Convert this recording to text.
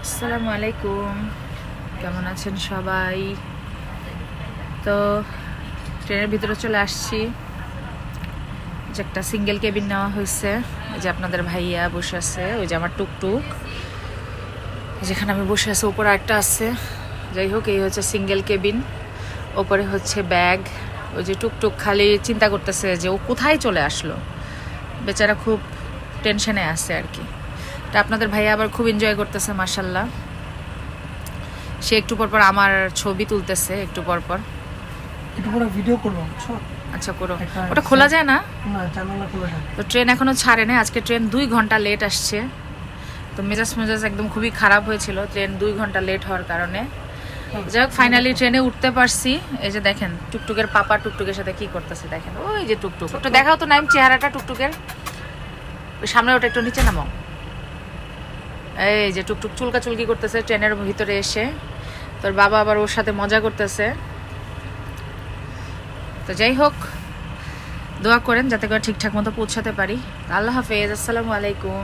আসসালামু আলাইকুম, কেমন আছেন সবাই? তো ট্রেনের ভিতরে চলে আসছি। যে একটা সিঙ্গেল কেবিন নেওয়া হয়েছে। এই যে আপনাদের ভাইয়া বসে আছে, ওই যে আমার টুকটুক যেখানে আমি বসে আছি, উপরে একটা আছে। যাই হোক, এই হচ্ছে সিঙ্গেল কেবিন, ওপরে হচ্ছে ব্যাগ। ওই যে টুকটুক খালি চিন্তা করতেছে যে ও কোথায় চলে আসলো, বেচারা খুব টেনশনে আছে আর কি। তা আপনাদের ভাইয়া আবার খুব এনজয় করতেছে মাশাল্লাহ। সে একটু পরপর আমার ছবি তুলতেছে, একটু পরপর। একটু পরে ভিডিও করবো, বুঝছো? আচ্ছা করো। ওটা খোলা যায় না? না, জানালা খোলা যায়। তো ট্রেন এখনো ছাড়ে না, আজকে ট্রেন 2 ঘন্টা লেট আসছে। তো মেজাজ একদম খুবই খারাপ হয়েছিল ট্রেন 2 ঘন্টা লেট হওয়ার কারণে। যাই হোক, ফাইনালি ট্রেনে উঠতে পারছি। এই যে দেখেন টুকটুকের পাপা টুকটুকের সাথে কি করতেছে দেখেন। ওই যে টুকটুক, একটু দেখাও তো নাইম চেহারাটা টুকটুকের। ওই সামনে ওটা একটু নিচে নামাও। এই যে টুকটুক চুলকাচুলকি করতেছে ট্রেনের ভিতরে এসে। তোর বাবা আবার ওর সাথে মজা করতেছে। তো যাই হোক, দোয়া করেন যাতে করে ঠিকঠাক মতো পৌঁছাতে পারি। আল্লাহ হাফেজ, আসসালামু আলাইকুম।